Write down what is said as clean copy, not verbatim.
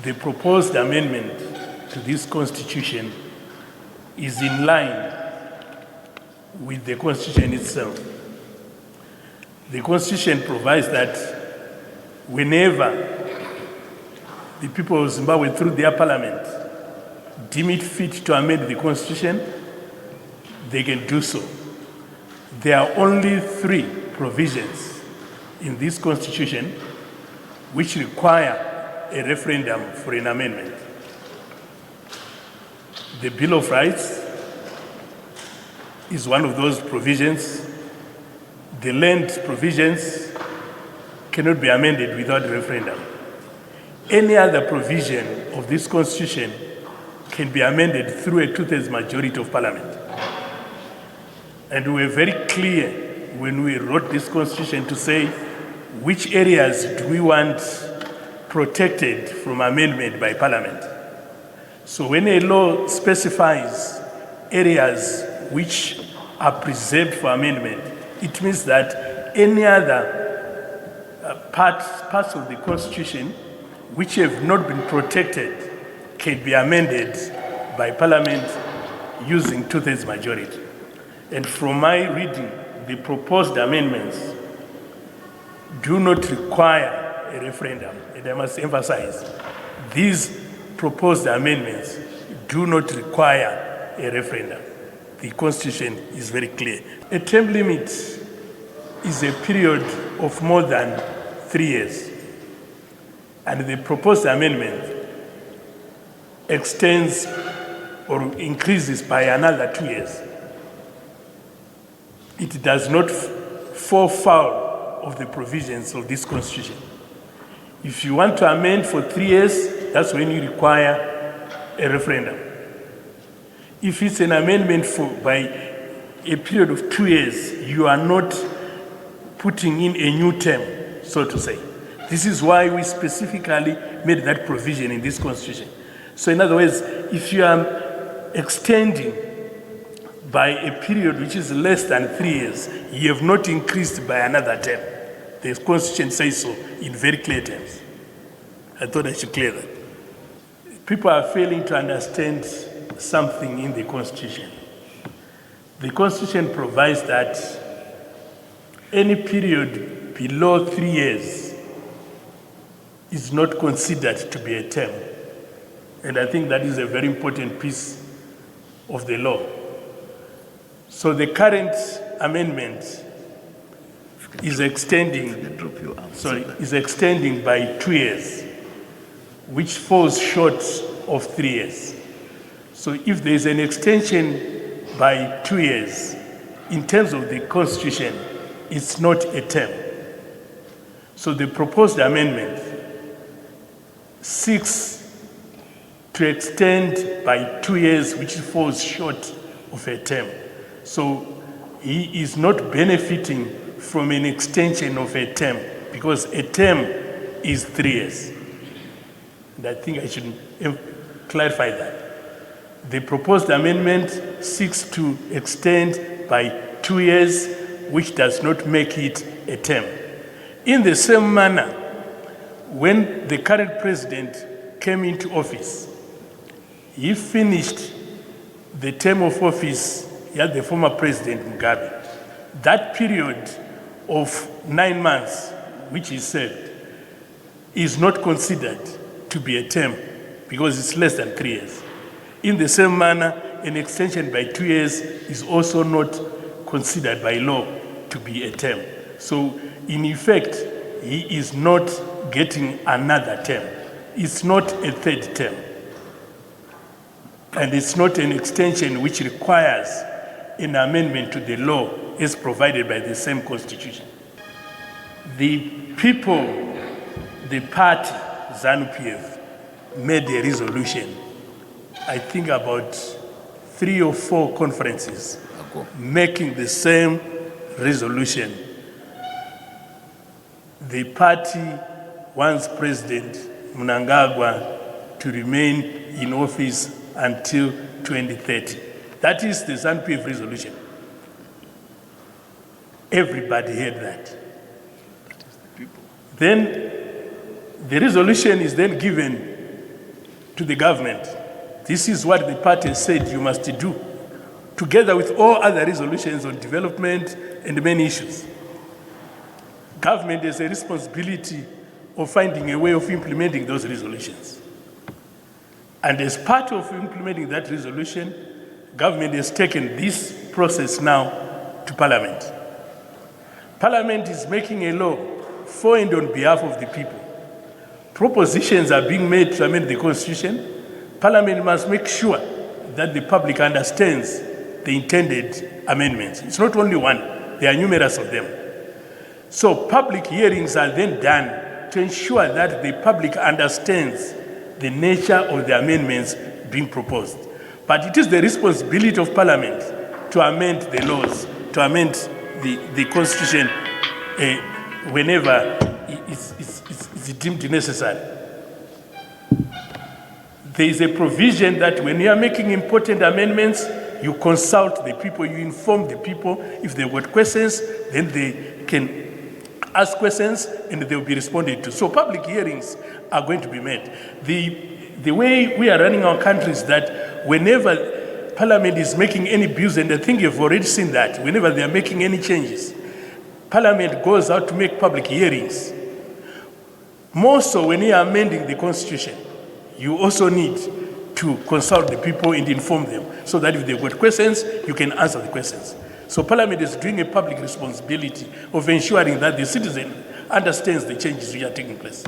the proposed amendment to this constitution is in line with the constitution itself. The constitution provides that whenever the people of Zimbabwe, through their parliament, deem it fit to amend the constitution, they can do so. There are only 3 provisions in this constitution which require a referendum for an amendment. The Bill of Rights is one of those provisions. The land provisions cannot be amended without a referendum. Any other provision of this constitution can be amended through a 2/3 majority of parliament. And we were very clear when we wrote this constitution to say which areas do we want protected from amendment by parliament. So when a law specifies areas which are preserved for amendment, it means that any other parts of the constitution which have not been protected can be amended by parliament using 2/3 majority. And from my reading, the proposed amendments do not require a referendum. And I must emphasize, these proposed amendments do not require a referendum. The constitution is very clear. A term limit is a period of more than 3 years. And the proposed amendment extends or increases by another 2 years. It does not fall foul of the provisions of this constitution. If you want to amend for 3 years, that's when you require a referendum. If it's an amendment by a period of 2 years, you are not putting in a new term, so to say. This is why we specifically made that provision in this constitution. So in other words, if you are extending by a period which is less than 3 years, you have not increased by another term. The constitution says so in very clear terms. I thought I should clear that. People are failing to understand something in the constitution. The constitution provides that any period below 3 years is not considered to be a term. And I think that is a very important piece of the law. So the current amendment is extending by 2 years, which falls short of 3 years. So if there is an extension by 2 years, in terms of the constitution, it's not a term. So the proposed amendment seeks to extend by 2 years, which falls short of a term. So he is not benefiting from an extension of a term, because a term is 3 years. And I think I should clarify that. The proposed amendment seeks to extend by 2 years, which does not make it a term. In the same manner, when the current president came into office, he finished the term of office, the former president Mugabe. That period of 9 months, which he served, is not considered to be a term because it's less than 3 years. In the same manner, an extension by 2 years is also not considered by law to be a term. So in effect, he is not getting another term. It's not a third term. And it's not an extension which requires an amendment to the law as provided by the same constitution. The people, the party, ZANU-PF, made a resolution, I think about 3 or 4 conferences, making the same resolution. The party wants President Mnangagwa to remain in office until 2030. That is the ZANU-PF resolution. Everybody heard that. Then the resolution is then given to the government. This is what the party said you must do, together with all other resolutions on development and many issues. Government has a responsibility of finding a way of implementing those resolutions. And as part of implementing that resolution, government has taken this process now to Parliament. Parliament is making a law for and on behalf of the people. Propositions are being made to amend the Constitution. Parliament must make sure that the public understands the intended amendments. It's not only one, there are numerous of them. So public hearings are then done to ensure that the public understands the nature of the amendments being proposed. But it is the responsibility of Parliament to amend the laws, to amend the Constitution whenever it's deemed necessary. There is a provision that when you are making important amendments, you consult the people, you inform the people. If they've got questions, then they can ask questions and they will be responded to. So public hearings are going to be made. The way we are running our country is that whenever Parliament is making any bills, and I think you've already seen that, whenever they are making any changes, Parliament goes out to make public hearings. More so when you are amending the Constitution, you also need to consult the people and inform them so that if they've got questions, you can answer the questions. So Parliament is doing a public responsibility of ensuring that the citizen understands the changes which are taking place.